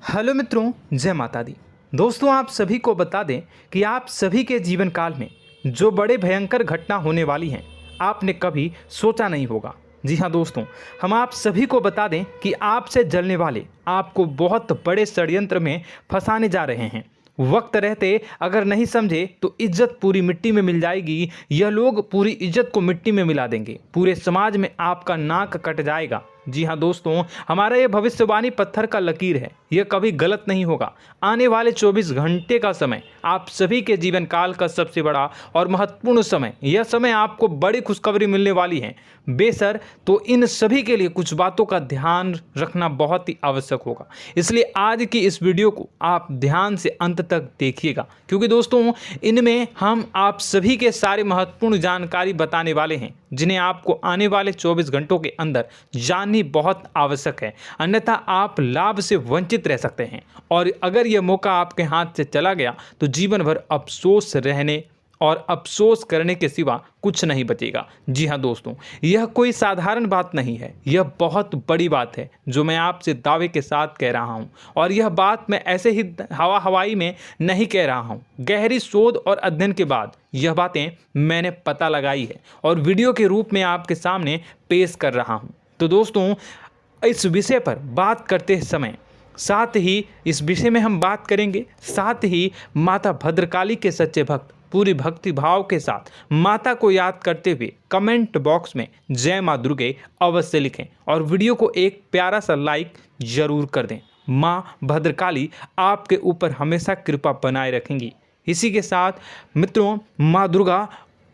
Hello मित्रों, जय माता दी। दोस्तों, आप सभी को बता दें कि आप सभी के जीवन काल में जो बड़े भयंकर घटना होने वाली हैं, आपने कभी सोचा नहीं होगा। जी हाँ दोस्तों, हम आप सभी को बता दें कि आपसे जलने वाले आपको बहुत बड़े षड्यंत्र में फंसाने जा रहे हैं। वक्त रहते अगर नहीं समझे तो इज्जत पूरी मिट्टी में मिल जाएगी। यह लोग पूरी इज्जत को मिट्टी में मिला देंगे। पूरे समाज में आपका नाक कट जाएगा। जी हाँ दोस्तों, हमारा ये भविष्यवाणी पत्थर का लकीर है, यह कभी गलत नहीं होगा। आने वाले 24 घंटे का समय आप सभी के जीवन काल का सबसे बड़ा और महत्वपूर्ण समय। यह समय आपको बड़ी खुशखबरी मिलने वाली है बेसर, तो इन सभी के लिए कुछ बातों का ध्यान रखना बहुत ही आवश्यक होगा। इसलिए आज की इस वीडियो को आप ध्यान से अंत तक देखिएगा, क्योंकि दोस्तों इनमें हम आप सभी के सारे महत्वपूर्ण जानकारी बताने वाले हैं, जिन्हें आपको आने वाले 24 घंटों के अंदर जाननी बहुत आवश्यक है। अन्यथा आप लाभ से वंचित रह सकते हैं, और अगर यह मौका आपके हाथ से चला गया तो जीवन भर अफसोस रहने और अफसोस करने के सिवा कुछ नहीं बचेगा। जी हाँ दोस्तों, यह कोई साधारण बात नहीं है, यह बहुत बड़ी बात है जो मैं आपसे दावे के साथ कह रहा हूँ। और यह बात मैं ऐसे ही हवाई में नहीं कह रहा हूँ। गहरी शोध और अध्ययन के बाद यह बातें मैंने पता लगाई है और वीडियो के रूप में आपके सामने पेश कर रहा हूँ। तो दोस्तों, इस विषय पर बात करते समय साथ ही इस विषय में हम बात करेंगे, साथ ही माता भद्रकाली के सच्चे भक्त पूरी भक्ति भाव के साथ माता को याद करते हुए कमेंट बॉक्स में जय माँ दुर्गे अवश्य लिखें और वीडियो को एक प्यारा सा लाइक जरूर कर दें। माँ भद्रकाली आपके ऊपर हमेशा कृपा बनाए रखेंगी। इसी के साथ मित्रों, माँ दुर्गा,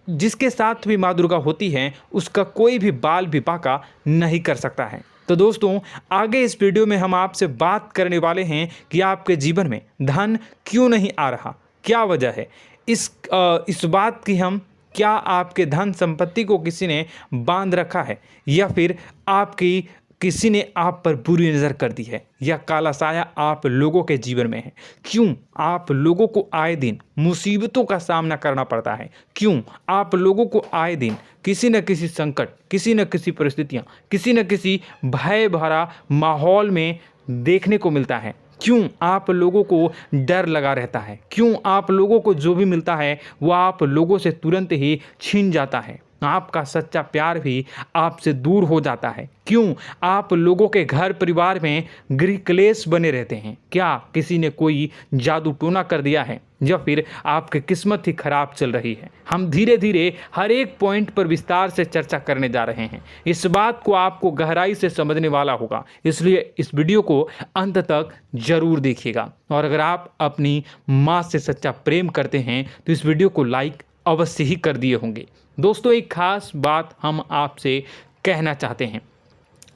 जिसके साथ भी माँ दुर्गा होती हैं, उसका कोई भी बाल भी बांका नहीं कर सकता है। तो दोस्तों, आगे इस वीडियो में हम आपसे बात करने वाले हैं कि आपके जीवन में धन क्यों नहीं आ रहा, क्या वजह है इस बात की। हम क्या आपके धन संपत्ति को किसी ने बांध रखा है, या फिर आपकी किसी ने आप पर बुरी नज़र कर दी है, या काला साया आप लोगों के जीवन में है। क्यों आप लोगों को आए दिन मुसीबतों का सामना करना पड़ता है, क्यों आप लोगों को आए दिन किसी न किसी संकट, किसी न किसी परिस्थितियाँ, किसी न किसी भय भरा माहौल में देखने को मिलता है, क्यों आप लोगों को डर लगा रहता है, क्यों आप लोगों को जो भी मिलता है वो आप लोगों से तुरंत ही छीन जाता है, आपका सच्चा प्यार भी आपसे दूर हो जाता है, क्यों आप लोगों के घर परिवार में गृह क्लेश बने रहते हैं। क्या किसी ने कोई जादू टोना कर दिया है, या फिर आपकी किस्मत ही खराब चल रही है। हम धीरे धीरे हर एक पॉइंट पर विस्तार से चर्चा करने जा रहे हैं। इस बात को आपको गहराई से समझने वाला होगा, इसलिए इस वीडियो को अंत तक जरूर देखिएगा। और अगर आप अपनी माँ से सच्चा प्रेम करते हैं तो इस वीडियो को लाइक अवश्य ही कर दिए होंगे। दोस्तों, एक खास बात हम आपसे कहना चाहते हैं।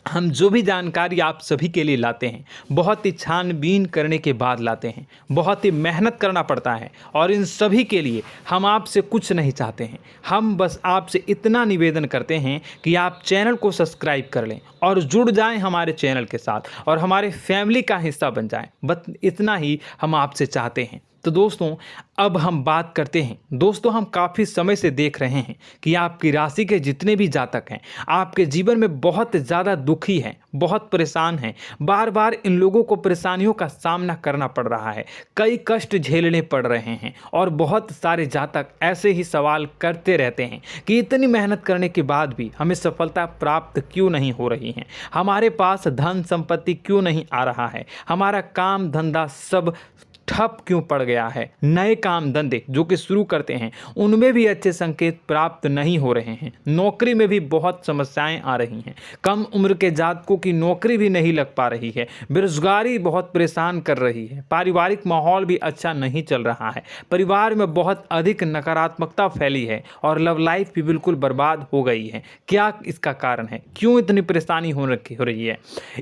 हम जो भी जानकारी आप सभी के लिए लाते हैं, बहुत ही छानबीन करने के बाद लाते हैं, बहुत ही मेहनत करना पड़ता है, और इन सभी के लिए हम आपसे कुछ नहीं चाहते हैं। हम बस आपसे इतना निवेदन करते हैं कि आप चैनल को सब्सक्राइब कर लें और जुड़ जाएं हमारे चैनल के साथ और हमारे फैमिली का हिस्सा बन जाएं। बस इतना ही हम आपसे चाहते हैं। तो दोस्तों, अब हम बात करते हैं। दोस्तों, हम काफ़ी समय से देख रहे हैं कि आपकी राशि के जितने भी जातक हैं, आपके जीवन में बहुत ज़्यादा दुखी हैं, बहुत परेशान हैं। बार बार इन लोगों को परेशानियों का सामना करना पड़ रहा है, कई कष्ट झेलने पड़ रहे हैं, और बहुत सारे जातक ऐसे ही सवाल करते रहते हैं कि इतनी मेहनत करने के बाद भी हमें सफलता प्राप्त क्यों नहीं हो रही है, हमारे पास धन संपत्ति क्यों नहीं आ रहा है, हमारा काम धंधा सब ठप क्यों पड़ गया है, नए काम धंधे जो कि शुरू करते हैं उनमें भी अच्छे संकेत प्राप्त नहीं हो रहे हैं, नौकरी में भी बहुत समस्याएं आ रही हैं, कम उम्र के जातकों की नौकरी भी नहीं लग पा रही है, बेरोजगारी बहुत परेशान कर रही है, पारिवारिक माहौल भी अच्छा नहीं चल रहा है, परिवार में बहुत अधिक नकारात्मकता फैली है, और लव लाइफ भी बिल्कुल बर्बाद हो गई है। क्या इसका कारण है, क्यों इतनी परेशानी हो रही है?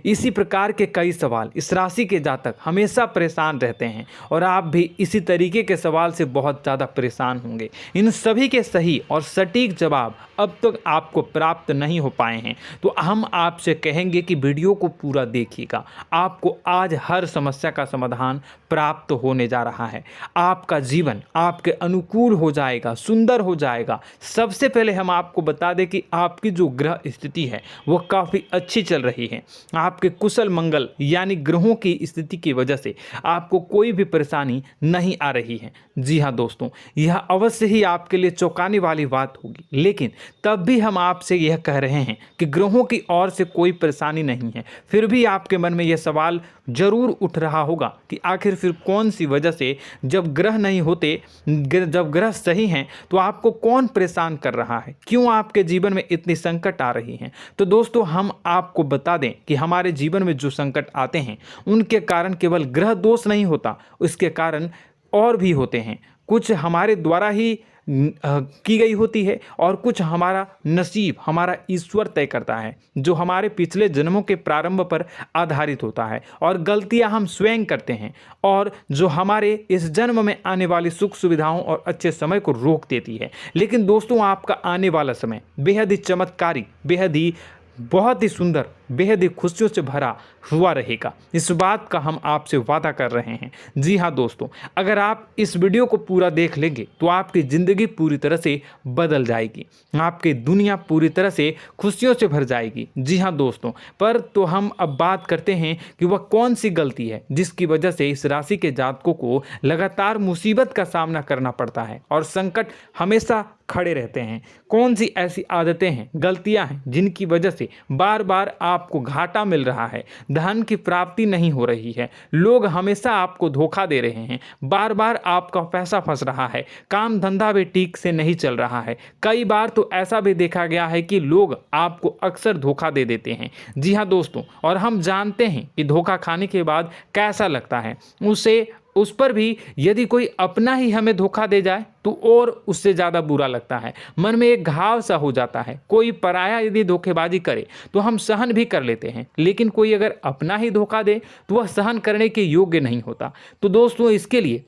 इसी प्रकार के कई सवाल इस राशि के जातक हमेशा परेशान रहते हैं, और आप भी इसी तरीके के सवाल से बहुत ज़्यादा परेशान होंगे। इन सभी के सही और सटीक जवाब अब तक आपको प्राप्त नहीं हो पाए हैं, तो हम आपसे कहेंगे कि वीडियो को पूरा देखिएगा। आपको आज हर समस्या का समाधान प्राप्त होने जा रहा है। आपका जीवन आपके अनुकूल हो जाएगा, सुंदर हो जाएगा। सबसे पहले हम आपको बता दें कि आपकी जो ग्रह स्थिति है वो काफ़ी अच्छी चल रही है। आपके कुशल मंगल यानी ग्रहों की स्थिति की वजह से आपको कोई भी परेशानी नहीं आ रही है। जी हाँ दोस्तों, यह अवश्य ही आपके लिए चौंकाने वाली बात होगी, लेकिन तब भी हम आपसे यह कह रहे हैं कि ग्रहों की ओर से कोई परेशानी नहीं है। फिर भी आपके मन में यह सवाल जरूर उठ रहा होगा कि आखिर फिर कौन सी वजह से, जब ग्रह नहीं होते, जब ग्रह सही हैं, तो आपको कौन परेशान कर रहा है, क्यों आपके जीवन में इतनी संकट आ रही हैं। तो दोस्तों, हम आपको बता दें कि हमारे जीवन में जो संकट आते हैं उनके कारण केवल ग्रह दोष नहीं होता, उसके कारण और भी होते हैं। कुछ हमारे द्वारा ही की गई होती है और कुछ हमारा नसीब, हमारा ईश्वर तय करता है, जो हमारे पिछले जन्मों के प्रारंभ पर आधारित होता है। और गलतियां हम स्वयं करते हैं और जो हमारे इस जन्म में आने वाली सुख सुविधाओं और अच्छे समय को रोक देती है। लेकिन दोस्तों, आपका आने वाला समय बेहद ही चमत्कारी, बेहद ही बहुत ही सुंदर, बेहद ही खुशियों से भरा हुआ रहेगा। इस बात का हम आपसे वादा कर रहे हैं। जी हाँ दोस्तों, अगर आप इस वीडियो को पूरा देख लेंगे तो आपकी ज़िंदगी पूरी तरह से बदल जाएगी, आपकी दुनिया पूरी तरह से खुशियों से भर जाएगी। जी हाँ दोस्तों, पर तो हम अब बात करते हैं कि वह कौन सी गलती है जिसकी वजह से इस राशि के जातकों को लगातार मुसीबत का सामना करना पड़ता है और संकट हमेशा खड़े रहते हैं। कौन सी ऐसी आदतें हैं, गलतियां हैं जिनकी वजह से बार बार आपको घाटा मिल रहा है, धन की प्राप्ति नहीं हो रही है, लोग हमेशा आपको धोखा दे रहे हैं, बार बार आपका पैसा फंस रहा है, काम धंधा भी ठीक से नहीं चल रहा है। कई बार तो ऐसा भी देखा गया है कि लोग आपको अक्सर धोखा दे देते हैं। जी हाँ दोस्तों, और हम जानते हैं कि धोखा खाने के बाद कैसा लगता है। उस पर भी यदि कोई अपना ही हमें धोखा दे जाए तो और उससे ज़्यादा बुरा लगता है, मन में एक घाव सा हो जाता है। कोई पराया यदि धोखेबाजी करे तो हम सहन भी कर लेते हैं, लेकिन कोई अगर अपना ही धोखा दे तो वह सहन करने के योग्य नहीं होता। तो दोस्तों, इसके लिए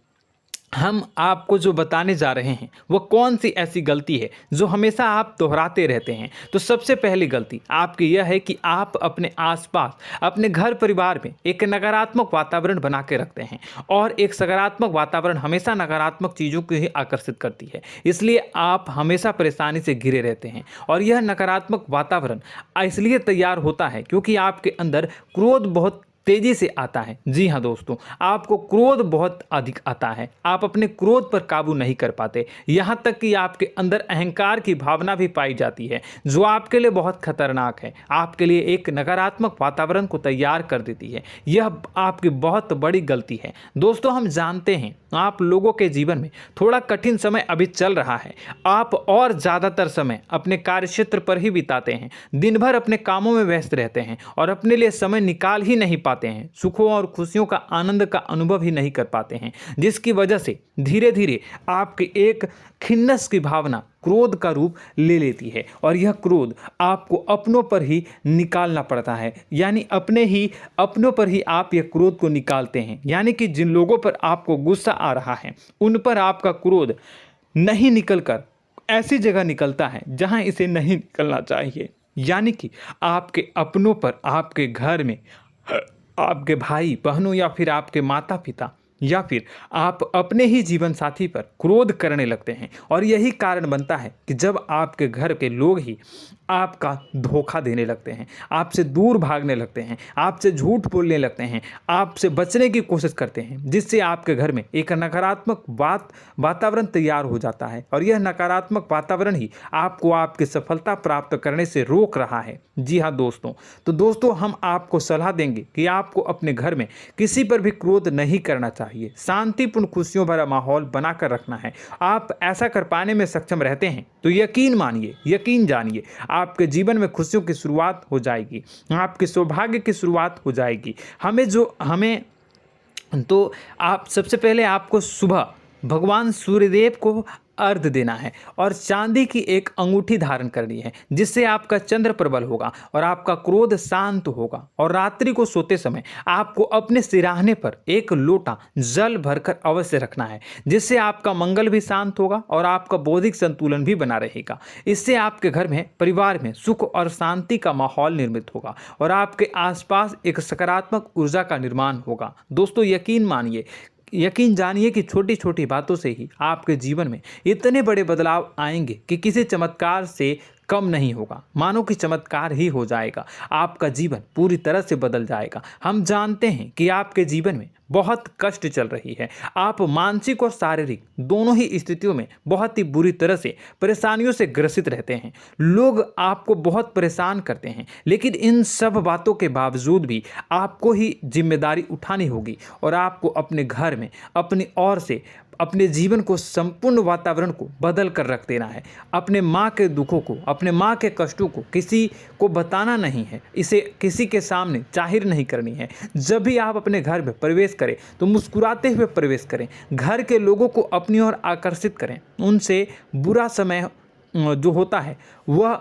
हम आपको जो बताने जा रहे हैं वो कौन सी ऐसी गलती है जो हमेशा आप दोहराते रहते हैं। तो सबसे पहली गलती आपकी यह है कि आप अपने आसपास, अपने घर परिवार में एक नकारात्मक वातावरण बना के रखते हैं, और एक सकारात्मक वातावरण हमेशा नकारात्मक चीज़ों को ही आकर्षित करती है। इसलिए आप हमेशा परेशानी से घिरे रहते हैं, और यह नकारात्मक वातावरण इसलिए तैयार होता है क्योंकि आपके अंदर क्रोध बहुत तेजी से आता है। जी हाँ दोस्तों, आपको क्रोध बहुत अधिक आता है, आप अपने क्रोध पर काबू नहीं कर पाते, यहाँ तक कि आपके अंदर अहंकार की भावना भी पाई जाती है, जो आपके लिए बहुत खतरनाक है, आपके लिए एक नकारात्मक वातावरण को तैयार कर देती है। यह आपकी बहुत बड़ी गलती है। दोस्तों, हम जानते हैं आप लोगों के जीवन में थोड़ा कठिन समय अभी चल रहा है। आप और ज़्यादातर समय अपने कार्यक्षेत्र पर ही बिताते हैं, दिन भर अपने कामों में व्यस्त रहते हैं और अपने लिए समय निकाल ही नहीं पाते हैं, सुखों और खुशियों का आनंद का अनुभव ही नहीं कर पाते हैं, जिसकी वजह से धीरे धीरे आपकी एक खिन्नस की भावना क्रोध का रूप ले लेती है, और यह क्रोध आपको अपनों पर ही निकालना पड़ता है। यानी अपनों पर ही आप यह क्रोध को निकालते हैं। यानी कि जिन लोगों पर आपको गुस्सा आ रहा है उन पर आपका क्रोध नहीं निकलकर ऐसी जगह निकलता है जहां इसे नहीं निकलना चाहिए। यानी कि आपके अपनों पर, आपके घर में, आपके भाई बहनों या फिर आपके माता पिता या फिर आप अपने ही जीवन साथी पर क्रोध करने लगते हैं, और यही कारण बनता है कि जब आपके घर के लोग ही आपका धोखा देने लगते हैं, आपसे दूर भागने लगते हैं, आपसे झूठ बोलने लगते हैं, आपसे बचने की कोशिश करते हैं, जिससे आपके घर में एक नकारात्मक वातावरण तैयार हो जाता है, और यह नकारात्मक वातावरण ही आपको आपकी सफलता प्राप्त करने से रोक रहा है। जी हाँ दोस्तों, तो दोस्तों, हम आपको सलाह देंगे कि आपको अपने घर में किसी पर भी क्रोध नहीं करना चाहिए, शांतिपूर्ण खुशियों भरा माहौल बनाकर रखना है। आप ऐसा कर पाने में सक्षम रहते हैं तो यकीन मानिए, यकीन जानिए, आपके जीवन में खुशियों की शुरुआत हो जाएगी, आपके सौभाग्य की शुरुआत हो जाएगी। आप सबसे पहले आपको सुबह भगवान सूर्यदेव को अर्घ्य देना है और चांदी की एक अंगूठी धारण करनी है, जिससे आपका चंद्र प्रबल होगा और आपका क्रोध शांत होगा। और रात्रि को सोते समय आपको अपने सिरहाने पर एक लोटा जल भरकर अवश्य रखना है, जिससे आपका मंगल भी शांत होगा और आपका बौद्धिक संतुलन भी बना रहेगा। इससे आपके घर में, परिवार में सुख और शांति का माहौल निर्मित होगा और आपके आसपास एक सकारात्मक ऊर्जा का निर्माण होगा। दोस्तों, यकीन जानिए कि छोटी छोटी बातों से ही आपके जीवन में इतने बड़े बदलाव आएंगे कि किसी चमत्कार से कम नहीं होगा। मानो कि चमत्कार ही हो जाएगा, आपका जीवन पूरी तरह से बदल जाएगा। हम जानते हैं कि आपके जीवन में बहुत कष्ट चल रही है, आप मानसिक और शारीरिक दोनों ही स्थितियों में बहुत ही बुरी तरह से परेशानियों से ग्रसित रहते हैं। लोग आपको बहुत परेशान करते हैं, लेकिन इन सब बातों के बावजूद भी आपको ही जिम्मेदारी उठानी होगी और आपको अपने घर में अपनी ओर से अपने जीवन को, संपूर्ण वातावरण को बदल कर रख देना है। अपने माँ के दुखों को, अपने माँ के कष्टों को किसी को बताना नहीं है, इसे किसी के सामने जाहिर नहीं करनी है। जब भी आप अपने घर में प्रवेश करें तो मुस्कुराते हुए प्रवेश करें, घर के लोगों को अपनी ओर आकर्षित करें। उनसे बुरा समय जो होता है वह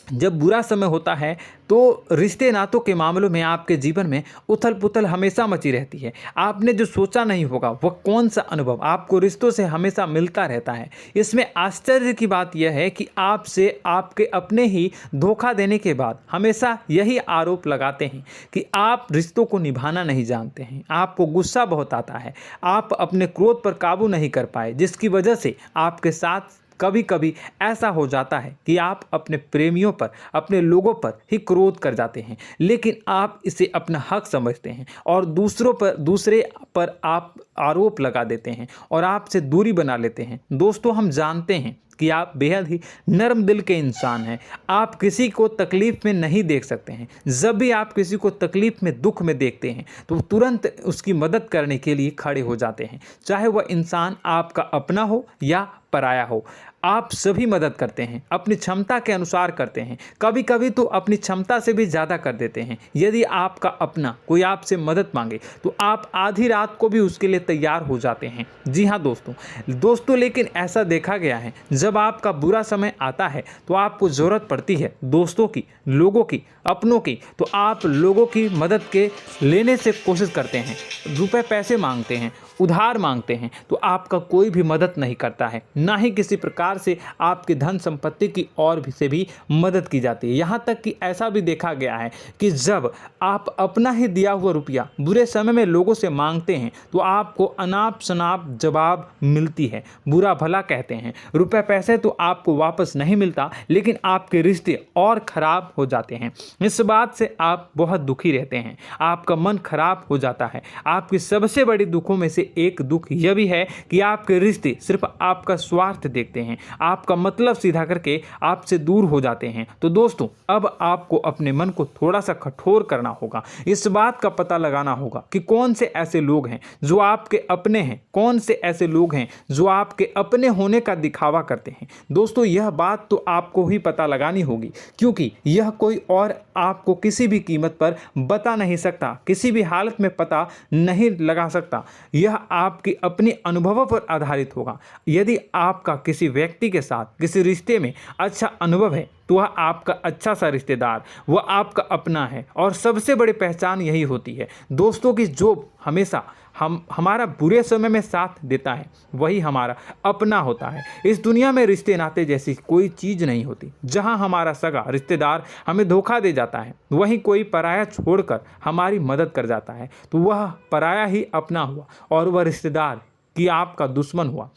जब बुरा समय होता है तो रिश्ते नातों के मामलों में आपके जीवन में उथल पुथल हमेशा मची रहती है। आपने जो सोचा नहीं होगा वह कौन सा अनुभव आपको रिश्तों से हमेशा मिलता रहता है। इसमें आश्चर्य की बात यह है कि आपसे आपके अपने ही धोखा देने के बाद हमेशा यही आरोप लगाते हैं कि आप रिश्तों को निभाना नहीं जानते हैं, आपको गुस्सा बहुत आता है, आप अपने क्रोध पर काबू नहीं कर पाए, जिसकी वजह से आपके साथ कभी कभी ऐसा हो जाता है कि आप अपने प्रेमियों पर, अपने लोगों पर ही क्रोध कर जाते हैं, लेकिन आप इसे अपना हक समझते हैं और दूसरे पर आप आरोप लगा देते हैं और आपसे दूरी बना लेते हैं। दोस्तों, हम जानते हैं कि आप बेहद ही नर्म दिल के इंसान हैं। आप किसी को तकलीफ में नहीं देख सकते हैं। जब भी आप किसी को तकलीफ में, दुख में देखते हैं तो तुरंत उसकी मदद करने के लिए खड़े हो जाते हैं, चाहे वह इंसान आपका अपना हो या पराया हो। आप सभी मदद करते हैं, अपनी क्षमता के अनुसार करते हैं, कभी कभी तो अपनी क्षमता से भी ज़्यादा कर देते हैं। यदि आपका अपना कोई आपसे मदद मांगे तो आप आधी रात को भी उसके लिए तैयार हो जाते हैं। जी हाँ दोस्तों, लेकिन ऐसा देखा गया है, जब आपका बुरा समय आता है तो आपको ज़रूरत पड़ती है दोस्तों की, लोगों की, अपनों की, तो आप लोगों की मदद के लेने से कोशिश करते हैं, रुपए पैसे मांगते हैं, उधार मांगते हैं, तो आपका कोई भी मदद नहीं करता है, ना ही किसी प्रकार से आपकी धन संपत्ति की ओर से भी मदद की जाती है। यहाँ तक कि ऐसा भी देखा गया है कि जब आप अपना ही दिया हुआ रुपया बुरे समय में लोगों से मांगते हैं तो आपको अनाप शनाप जवाब मिलती है, बुरा भला कहते हैं। रुपए पैसे तो आपको वापस नहीं मिलता, लेकिन आपके रिश्ते और खराब हो जाते हैं। इस बात से आप बहुत दुखी रहते हैं, आपका मन खराब हो जाता है। आपकी सबसे बड़ी दुखों में से एक दुख यह भी है कि आपके रिश्ते सिर्फ आपका स्वार्थ देखते हैं, आपका मतलब सीधा करके आपसे दूर हो जाते हैं। तो दोस्तों, अब आपको अपने मन को थोड़ा सा कठोर करना होगा, इस बात का पता लगाना होगा कि कौन से ऐसे लोग हैं जो आपके अपने हैं, कौन से ऐसे लोग हैं जो आपके अपने होने का दिखावा करते हैं। दोस्तों, यह बात तो आपको ही पता लगानी होगी, क्योंकि यह कोई और आपको किसी भी कीमत पर बता नहीं सकता, किसी भी हालत में पता नहीं लगा सकता। यह आपकी अपने अनुभवों पर आधारित होगा। यदि आपका किसी व्यक्ति के साथ किसी रिश्ते में अच्छा अनुभव है तो वह आपका अच्छा सा रिश्तेदार, वह आपका अपना है। और सबसे बड़ी पहचान यही होती है दोस्तों की जो हमेशा हमारा बुरे समय में साथ देता है वही हमारा अपना होता है। इस दुनिया में रिश्ते नाते जैसी कोई चीज़ नहीं होती। जहां हमारा सगा रिश्तेदार हमें धोखा दे जाता है, वहीं कोई पराया छोड़कर हमारी मदद कर जाता है, तो वह पराया ही अपना हुआ और वह रिश्तेदार की आपका दुश्मन हुआ।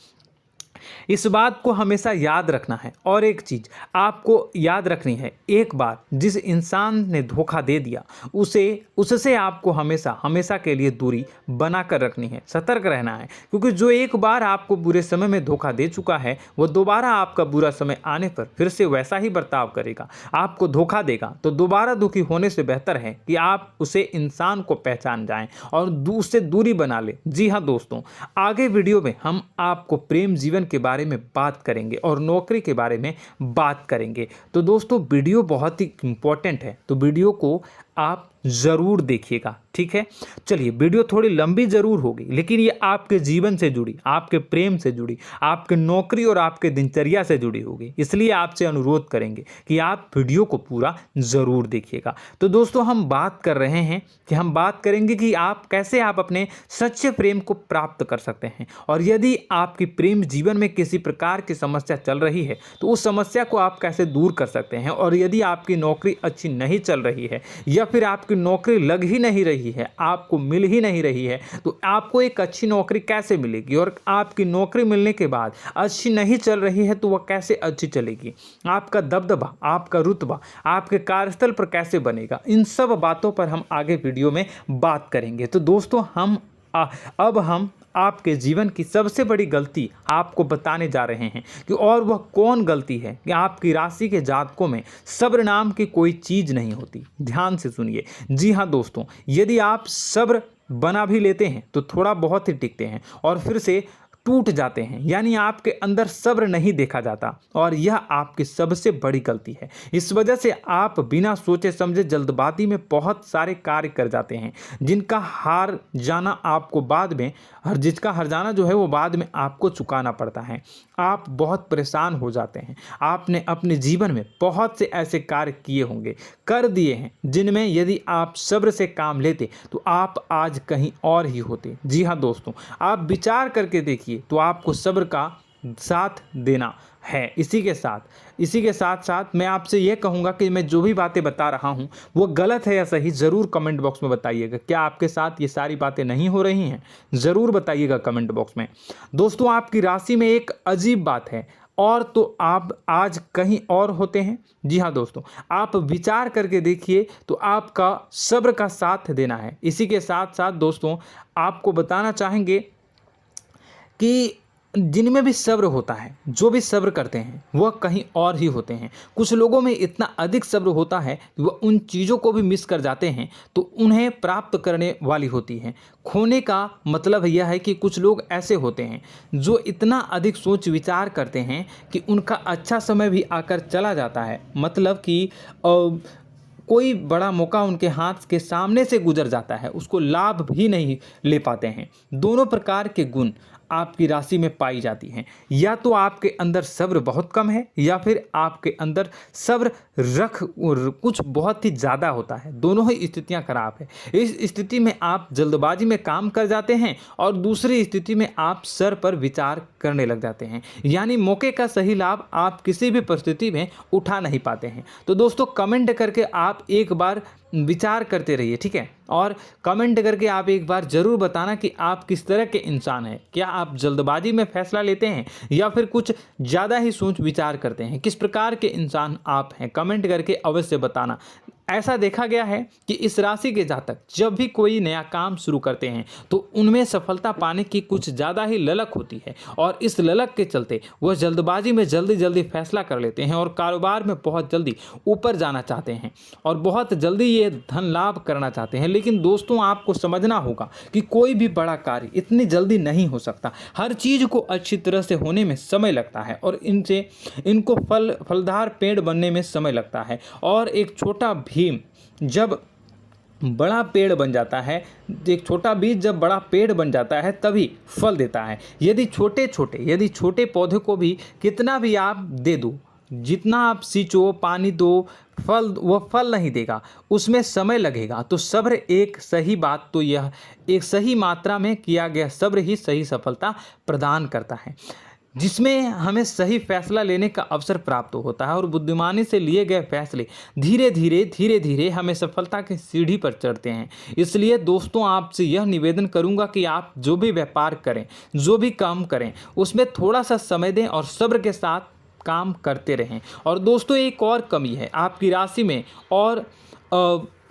इस बात को हमेशा याद रखना है। और एक चीज़ आपको याद रखनी है, एक बार जिस इंसान ने धोखा दे दिया उससे आपको हमेशा के लिए दूरी बना कर रखनी है, सतर्क रहना है। क्योंकि जो एक बार आपको बुरे समय में धोखा दे चुका है वो दोबारा आपका बुरा समय आने पर फिर से वैसा ही बर्ताव करेगा, आपको धोखा देगा। तो दोबारा दुखी होने से बेहतर है कि आप उसे इंसान को पहचान जाएं और उससे दूरी बना लें। जी हाँ दोस्तों, आगे वीडियो में हम आपको प्रेम जीवन के बारे में बात करेंगे और नौकरी के बारे में बात करेंगे। तो दोस्तों, वीडियो बहुत ही इम्पोर्टेंट है, तो वीडियो को आप ज़रूर देखिएगा, ठीक है। चलिए, वीडियो थोड़ी लंबी ज़रूर होगी, लेकिन ये आपके जीवन से जुड़ी, आपके प्रेम से जुड़ी, आपके नौकरी और आपके दिनचर्या से जुड़ी होगी, इसलिए आपसे अनुरोध करेंगे कि आप वीडियो को पूरा ज़रूर देखिएगा। तो दोस्तों, हम बात कर रहे हैं कि हम बात करेंगे कि आप कैसे आप अपने सच्चे प्रेम को प्राप्त कर सकते हैं, और यदि आपकी प्रेम जीवन में किसी प्रकार की समस्या चल रही है तो उस समस्या को आप कैसे दूर कर सकते हैं, और यदि आपकी नौकरी अच्छी नहीं चल रही है या फिर आपकी नौकरी लग ही नहीं रही है, आपको मिल ही नहीं रही है, तो आपको एक अच्छी नौकरी कैसे मिलेगी, और आपकी नौकरी मिलने के बाद अच्छी नहीं चल रही है तो वह कैसे अच्छी चलेगी, आपका दबदबा, आपका रुतबा आपके कार्यस्थल पर कैसे बनेगा, इन सब बातों पर हम आगे वीडियो में बात करेंगे। तो दोस्तों, अब हम आपके जीवन की सबसे बड़ी गलती आपको बताने जा रहे हैं कि और वह कौन गलती है कि आपकी राशि के जातकों में सब्र नाम की कोई चीज़ नहीं होती। ध्यान से सुनिए। जी हाँ दोस्तों, यदि आप सब्र बना भी लेते हैं तो थोड़ा बहुत ही टिकते हैं और फिर से टूट जाते हैं, यानी आपके अंदर सब्र नहीं देखा जाता, और यह आपकी सबसे बड़ी गलती है। इस वजह से आप बिना सोचे समझे जल्दबाजी में बहुत सारे कार्य कर जाते हैं, जिसका हार जाना जो है वो बाद में आपको चुकाना पड़ता है। आप बहुत परेशान हो जाते हैं। आपने अपने जीवन में बहुत से ऐसे कार्य किए होंगे, कर दिए हैं, जिनमें यदि आप सब्र से काम लेते तो आप आज कहीं और ही होते। जी हाँ दोस्तों, आप विचार करके देखिए तो आपको सब्र का साथ देना है। इसी के साथ साथ मैं आपसे यह कहूँगा कि मैं जो भी बातें बता रहा हूँ वो गलत है या सही, ज़रूर कमेंट बॉक्स में बताइएगा। क्या आपके साथ ये सारी बातें नहीं हो रही हैं? ज़रूर बताइएगा कमेंट बॉक्स में। दोस्तों, आपकी राशि में एक अजीब बात है, और तो आप आज कहीं और होते हैं। जी हाँ दोस्तों, आप विचार करके देखिए तो आपका सब्र का साथ देना है। इसी के साथ साथ दोस्तों, आपको बताना चाहेंगे कि जिनमें भी सब्र होता है, जो भी सब्र करते हैं वह कहीं और ही होते हैं। कुछ लोगों में इतना अधिक सब्र होता है कि वह उन चीज़ों को भी मिस कर जाते हैं तो उन्हें प्राप्त करने वाली होती हैं। खोने का मतलब यह है कि कुछ लोग ऐसे होते हैं जो इतना अधिक सोच विचार करते हैं कि उनका अच्छा समय भी आकर चला जाता है, मतलब कि कोई बड़ा मौका उनके हाथ के सामने से गुजर जाता है, उसको लाभ भी नहीं ले पाते हैं। दोनों प्रकार के गुण आपकी राशि में पाई जाती हैं। या तो आपके अंदर सब्र बहुत कम है या फिर आपके अंदर सब्र कुछ बहुत ही ज़्यादा होता है। दोनों ही स्थितियां खराब है। इस स्थिति में आप जल्दबाजी में काम कर जाते हैं और दूसरी स्थिति में आप सर पर विचार करने लग जाते हैं, यानी मौके का सही लाभ आप किसी भी परिस्थिति में उठा नहीं पाते हैं। तो दोस्तों, कमेंट करके आप एक बार विचार करते रहिए, ठीक है, और कमेंट करके आप एक बार ज़रूर बताना कि आप किस तरह के इंसान हैं। क्या आप जल्दबाजी में फैसला लेते हैं या फिर कुछ ज़्यादा ही सोच विचार करते हैं? किस प्रकार के इंसान आप हैं, कमेंट करके अवश्य बताना। ऐसा देखा गया है कि इस राशि के जातक जब भी कोई नया काम शुरू करते हैं तो उनमें सफलता पाने की कुछ ज़्यादा ही ललक होती है, और इस ललक के चलते वह जल्दबाजी में जल्दी फैसला कर लेते हैं और कारोबार में बहुत जल्दी ऊपर जाना चाहते हैं और बहुत जल्दी ये धन लाभ करना चाहते हैं। लेकिन दोस्तों, आपको समझना होगा कि कोई भी बड़ा कार्य इतनी जल्दी नहीं हो सकता। हर चीज़ को अच्छी तरह से होने में समय लगता है और इनको फलदार पेड़ बनने में समय लगता है। और एक छोटा भीम जब बड़ा पेड़ बन जाता है, एक छोटा बीज जब बड़ा पेड़ बन जाता है तभी फल देता है। यदि छोटे पौधे को भी कितना भी आप दे दो, जितना आप सींचो, पानी दो, वह फल नहीं देगा, उसमें समय लगेगा। तो सब्र एक सही बात, तो यह एक सही मात्रा में किया गया सब्र ही सही सफलता प्रदान करता है, जिसमें हमें सही फैसला लेने का अवसर प्राप्त होता है और बुद्धिमानी से लिए गए फैसले धीरे धीरे हमें सफलता की सीढ़ी पर चढ़ते हैं। इसलिए दोस्तों, आपसे यह निवेदन करूंगा कि आप जो भी व्यापार करें, जो भी काम करें, उसमें थोड़ा सा समय दें और सब्र के साथ काम करते रहें। और दोस्तों, एक और कमी है आपकी राशि में, और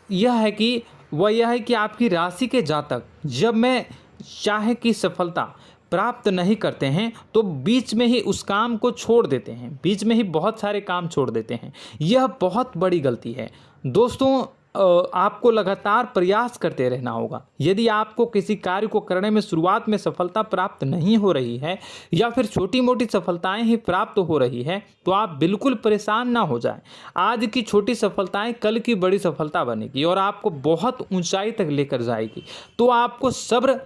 यह है कि आपकी राशि के जातक जब में चाहे कि सफलता प्राप्त नहीं करते हैं तो बीच में ही उस काम को छोड़ देते हैं, बीच में ही बहुत सारे काम छोड़ देते हैं। यह बहुत बड़ी गलती है दोस्तों। आपको लगातार प्रयास करते रहना होगा। यदि आपको किसी कार्य को करने में शुरुआत में सफलता प्राप्त नहीं हो रही है या फिर छोटी मोटी सफलताएं ही प्राप्त हो रही है तो आप बिल्कुल परेशान ना हो जाएं। आज की छोटी सफलताएं कल की बड़ी सफलता बनेगी और आपको बहुत ऊंचाई तक लेकर जाएगी। तो आपको सब्र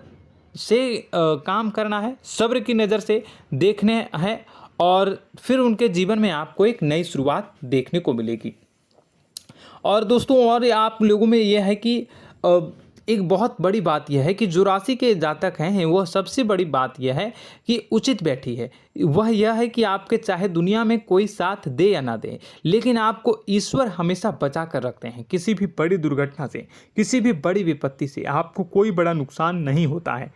से काम करना है, सब्र की नज़र से देखने हैं और फिर उनके जीवन में आपको एक नई शुरुआत देखने को मिलेगी। और दोस्तों और आप लोगों में यह है कि एक बहुत बड़ी बात यह है कि जो राशि के जातक हैं वह सबसे बड़ी बात यह है कि उचित बैठी है। वह यह है कि आपके चाहे दुनिया में कोई साथ दे या ना दे, लेकिन आपको ईश्वर हमेशा बचा कर रखते हैं। किसी भी बड़ी दुर्घटना से, किसी भी बड़ी विपत्ति से आपको कोई बड़ा नुकसान नहीं होता है।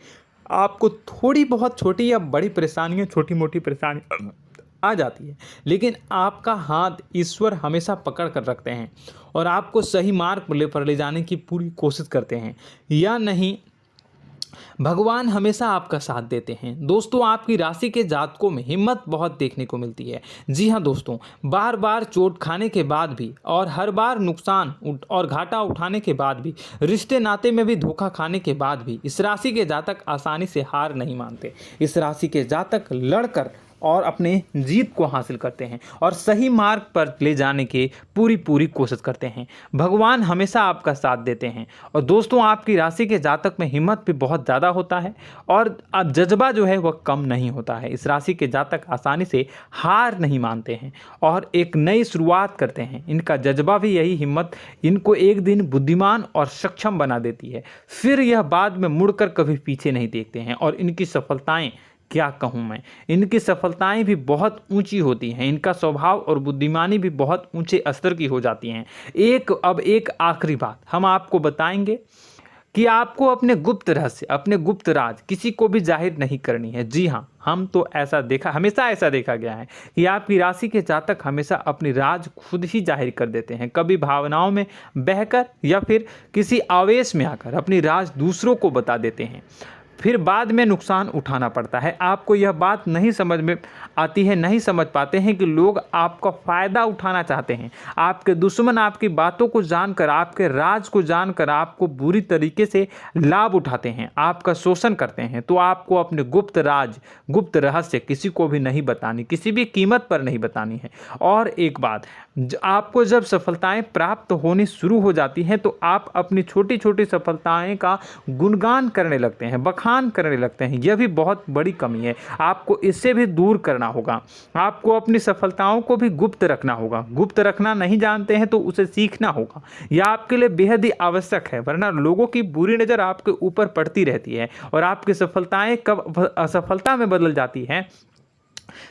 आपको थोड़ी बहुत छोटी या बड़ी परेशानियाँ, छोटी मोटी परेशानी आ जाती है, लेकिन आपका हाथ ईश्वर हमेशा पकड़ कर रखते हैं और आपको सही मार्ग पर ले जाने की पूरी कोशिश करते हैं। या नहीं, भगवान हमेशा आपका साथ देते हैं। दोस्तों आपकी राशि के जातकों में हिम्मत बहुत देखने को मिलती है। जी हाँ दोस्तों, बार बार चोट खाने के बाद भी और हर बार नुकसान और घाटा उठाने के बाद भी, रिश्ते नाते में भी धोखा खाने के बाद भी इस राशि के जातक आसानी से हार नहीं मानते। इस राशि के जातक लड़कर और अपने जीत को हासिल करते हैं और सही मार्ग पर ले जाने की पूरी कोशिश करते हैं। भगवान हमेशा आपका साथ देते हैं। और दोस्तों आपकी राशि के जातक में हिम्मत भी बहुत ज़्यादा होता है और अब जज्बा जो है वह कम नहीं होता है। इस राशि के जातक आसानी से हार नहीं मानते हैं और एक नई शुरुआत करते हैं। इनका जज्बा भी, यही हिम्मत इनको एक दिन बुद्धिमान और सक्षम बना देती है। फिर यह बाद में मुड़कर कभी पीछे नहीं देखते हैं और इनकी सफलताएं, क्या कहूँ मैं, इनकी सफलताएं भी बहुत ऊंची होती हैं। इनका स्वभाव और बुद्धिमानी भी बहुत ऊंचे स्तर की हो जाती हैं। अब एक आखिरी बात हम आपको बताएंगे कि आपको अपने गुप्त रहस्य, अपने गुप्त राज किसी को भी जाहिर नहीं करनी है। जी हाँ, हम तो हमेशा ऐसा देखा गया है कि आपकी राशि के जातक हमेशा अपनी राज खुद ही जाहिर कर देते हैं। कभी भावनाओं में बहकर या फिर किसी आवेश में आकर अपनी राज दूसरों को बता देते हैं, फिर बाद में नुकसान उठाना पड़ता है। आपको यह बात नहीं समझ में आती है, नहीं समझ पाते हैं कि लोग आपका फ़ायदा उठाना चाहते हैं। आपके दुश्मन आपकी बातों को जानकर, आपके राज को जानकर आपको बुरी तरीके से लाभ उठाते हैं, आपका शोषण करते हैं। तो आपको अपने गुप्त राज, गुप्त रहस्य किसी को भी नहीं बतानी, किसी भी कीमत पर नहीं बतानी है। और एक बात, आपको जब सफलताएं प्राप्त होनी शुरू हो जाती हैं तो आप अपनी छोटी छोटी सफलताएं का गुणगान करने लगते हैं, बखान करने लगते हैं। यह भी बहुत बड़ी कमी है, आपको इससे भी दूर करना होगा। आपको अपनी सफलताओं को भी गुप्त रखना होगा। गुप्त रखना नहीं जानते हैं तो उसे सीखना होगा। यह आपके लिए बेहद ही आवश्यक है, वरना लोगों की बुरी नज़र आपके ऊपर पड़ती रहती है और आपकी सफलताएं कब असफलता में बदल जाती हैं,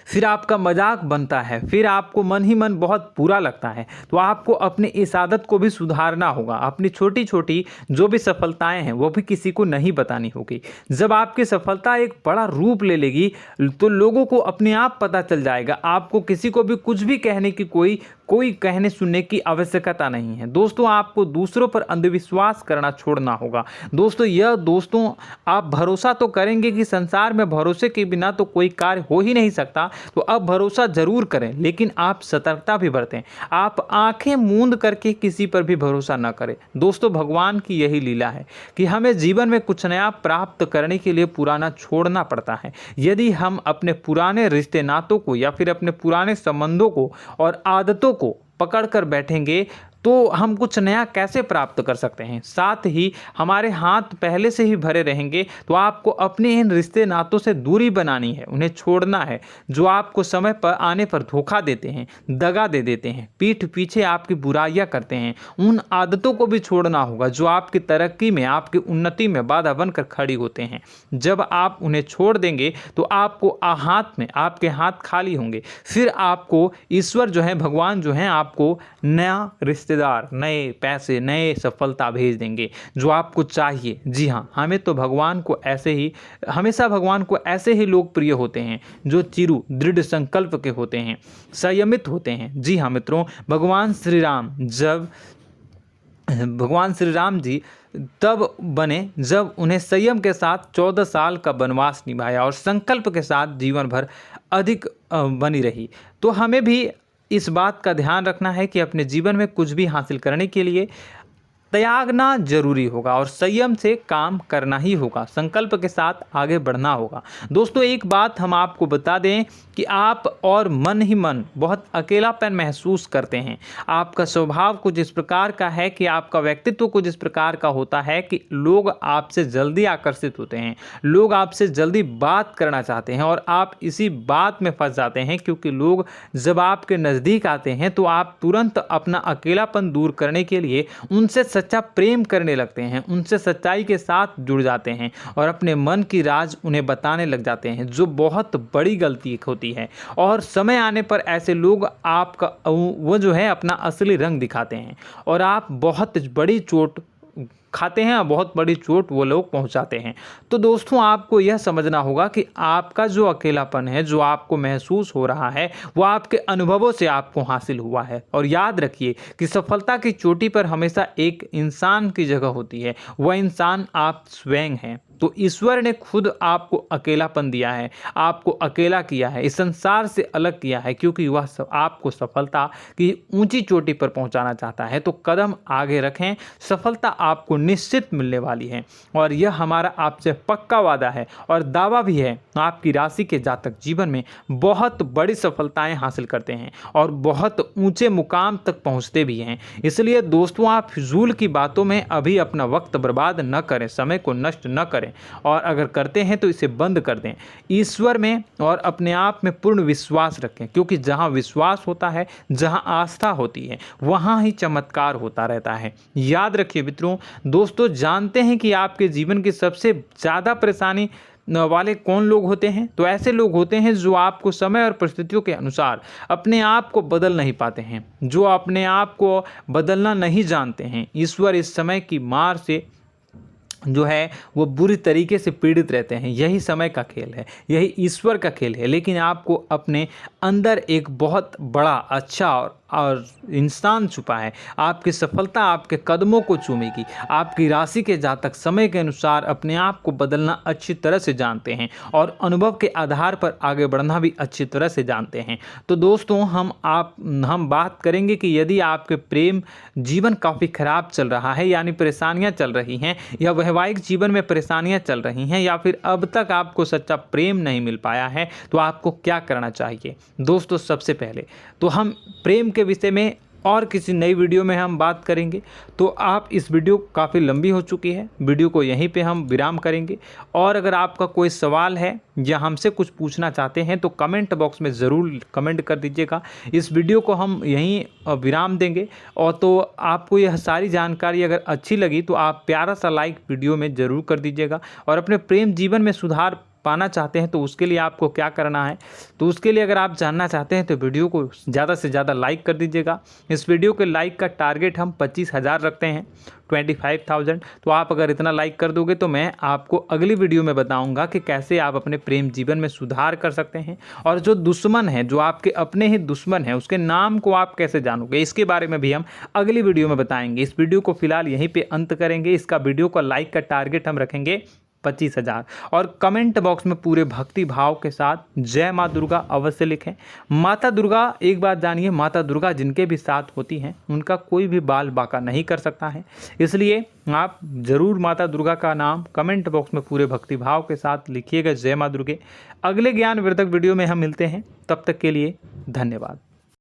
फिर आपका मजाक बनता है, फिर आपको मन ही मन बहुत बुरा लगता है। तो आपको अपनी इस आदत को भी सुधारना होगा। अपनी छोटी छोटी जो भी सफलताएं हैं वो भी किसी को नहीं बतानी होगी। जब आपकी सफलता एक बड़ा रूप ले लेगी तो लोगों को अपने आप पता चल जाएगा। आपको किसी को भी कुछ भी कहने की कोई कहने सुनने की आवश्यकता नहीं है। दोस्तों आपको दूसरों पर अंधविश्वास करना छोड़ना होगा। दोस्तों आप भरोसा तो करेंगे कि संसार में भरोसे के बिना तो कोई कार्य हो ही नहीं सकता, तो अब भरोसा जरूर करें, लेकिन आप सतर्कता भी बरतें। आप आंखें मूंद करके किसी पर भी भरोसा न करें। दोस्तों भगवान की यही लीला है कि हमें जीवन में कुछ नया प्राप्त करने के लिए पुराना छोड़ना पड़ता है। यदि हम अपने पुराने रिश्ते नातों को या फिर अपने पुराने संबंधों को और आदतों को पकड़ कर बैठेंगे तो हम कुछ नया कैसे प्राप्त कर सकते हैं। साथ ही हमारे हाथ पहले से ही भरे रहेंगे। तो आपको अपने इन रिश्ते नातों से दूरी बनानी है, उन्हें छोड़ना है जो आपको समय पर आने पर धोखा देते हैं, दगा दे देते हैं, पीठ पीछे आपकी बुराइयां करते हैं। उन आदतों को भी छोड़ना होगा जो आपकी तरक्की में, आपकी उन्नति में बाधा बनकर खड़ी होते हैं। जब आप उन्हें छोड़ देंगे तो आपके हाथ खाली होंगे। फिर आपको ईश्वर जो है, भगवान जो है, आपको नया रिश्तेदार, नए पैसे, नए सफलता भेज देंगे जो आपको चाहिए। जी हाँ, हमेशा भगवान को ऐसे ही लोग प्रिय होते हैं जो चिरु दृढ़ संकल्प के होते हैं, संयमित होते हैं। जी हाँ मित्रों, भगवान श्री राम जी तब बने जब उन्हें संयम के साथ 14 साल का वनवास निभाया और संकल्प के साथ जीवन भर अधिक बनी रही। तो हमें भी इस बात का ध्यान रखना है कि अपने जीवन में कुछ भी हासिल करने के लिए त्यागना जरूरी होगा और संयम से काम करना ही होगा, संकल्प के साथ आगे बढ़ना होगा। दोस्तों एक बात हम आपको बता दें कि आप और मन ही मन बहुत अकेलापन महसूस करते हैं। आपका स्वभाव कुछ इस प्रकार का है कि आपका व्यक्तित्व कुछ इस प्रकार का होता है कि लोग आपसे जल्दी आकर्षित होते हैं, लोग आपसे जल्दी बात करना चाहते हैं और आप इसी बात में फंस जाते हैं, क्योंकि लोग जब आपके नज़दीक आते हैं तो आप तुरंत अपना अकेलापन दूर करने के लिए उनसे सच्चा प्रेम करने लगते हैं, उनसे सच्चाई के साथ जुड़ जाते हैं और अपने मन की राज उन्हें बताने लग जाते हैं, जो बहुत बड़ी गलती होती है। और समय आने पर ऐसे लोग आपका वो जो है अपना असली रंग दिखाते हैं और आप बहुत बड़ी चोट खाते हैं, बहुत बड़ी चोट वो लोग पहुंचाते हैं। तो दोस्तों आपको यह समझना होगा कि आपका जो अकेलापन है, जो आपको महसूस हो रहा है, वो आपके अनुभवों से आपको हासिल हुआ है। और याद रखिए कि सफलता की चोटी पर हमेशा एक इंसान की जगह होती है, वह इंसान आप स्वयं हैं। तो ईश्वर ने खुद आपको अकेलापन दिया है, आपको अकेला किया है, इस संसार से अलग किया है, क्योंकि वह आपको सफलता की ऊंची चोटी पर पहुंचाना चाहता है। तो कदम आगे रखें, सफलता आपको निश्चित मिलने वाली है और यह हमारा आपसे पक्का वादा है और दावा भी है। आपकी राशि के जातक जीवन में बहुत बड़ी सफलताएं हासिल करते हैं और बहुत ऊंचे मुकाम तक पहुंचते भी हैं। इसलिए दोस्तों आप फिजूल की बातों में अभी अपना वक्त बर्बाद न करें, समय को नष्ट न करें और अगर करते हैं तो इसे बंद कर दें। ईश्वर में और अपने आप में पूर्ण विश्वास रखें, क्योंकि जहां विश्वास होता है, जहां आस्था होती है, वहां ही चमत्कार होता रहता है। याद रखिए मित्रों, दोस्तों जानते हैं कि आपके जीवन की सबसे ज़्यादा परेशानी वाले कौन लोग होते हैं? तो ऐसे लोग होते हैं जो आपको समय और परिस्थितियों के अनुसार अपने आप को बदल नहीं पाते हैं, जो अपने आप को बदलना नहीं जानते हैं। ईश्वर इस समय की मार से जो है वो बुरी तरीके से पीड़ित रहते हैं। यही समय का खेल है, यही ईश्वर का खेल है। लेकिन आपको अपने अंदर एक बहुत बड़ा अच्छा और इंसान छुपा है। आपकी सफलता आपके कदमों को चूमेगी। आपकी राशि के जातक समय के अनुसार अपने आप को बदलना अच्छी तरह से जानते हैं और अनुभव के आधार पर आगे बढ़ना भी अच्छी तरह से जानते हैं। तो दोस्तों हम बात करेंगे कि यदि आपके प्रेम जीवन काफ़ी खराब चल रहा है, यानी परेशानियां चल रही हैं, या वैवाहिक जीवन में परेशानियां चल रही हैं, या फिर अब तक आपको सच्चा प्रेम नहीं मिल पाया है, तो आपको क्या करना चाहिए। दोस्तों सबसे पहले तो हम प्रेम के विषय में और किसी नई वीडियो में हम बात करेंगे। तो आप इस वीडियो काफ़ी लंबी हो चुकी है, वीडियो को यहीं पे हम विराम करेंगे। और अगर आपका कोई सवाल है या हमसे कुछ पूछना चाहते हैं तो कमेंट बॉक्स में ज़रूर कमेंट कर दीजिएगा। इस वीडियो को हम यहीं विराम देंगे। और तो आपको यह सारी जानकारी अगर अच्छी लगी तो आप प्यारा सा लाइक वीडियो में ज़रूर कर दीजिएगा। और अपने प्रेम जीवन में सुधार पाना चाहते हैं तो उसके लिए आपको क्या करना है, तो उसके लिए अगर आप जानना चाहते हैं तो वीडियो को ज़्यादा से ज़्यादा लाइक कर दीजिएगा। इस वीडियो के लाइक का टारगेट हम 25,000 रखते हैं, 25,000। तो आप अगर इतना लाइक कर दोगे तो मैं आपको अगली वीडियो में बताऊंगा कि कैसे आप अपने प्रेम जीवन में सुधार कर सकते हैं। और जो दुश्मन है, जो आपके अपने ही दुश्मन है, उसके नाम को आप कैसे जानोगे, इसके बारे में भी हम अगली वीडियो में बताएंगे। इस वीडियो को फिलहाल यहीं पर अंत करेंगे। इसका वीडियो का लाइक का टारगेट हम रखेंगे 25,000। और कमेंट बॉक्स में पूरे भक्ति भाव के साथ जय माँ दुर्गा अवश्य लिखें। माता दुर्गा, एक बात जानिए, माता दुर्गा जिनके भी साथ होती हैं उनका कोई भी बाल बांका नहीं कर सकता है। इसलिए आप ज़रूर माता दुर्गा का नाम कमेंट बॉक्स में पूरे भक्ति भाव के साथ लिखिएगा, जय माँ दुर्गे। अगले ज्ञानवर्धक वीडियो में हम मिलते हैं, तब तक के लिए धन्यवाद।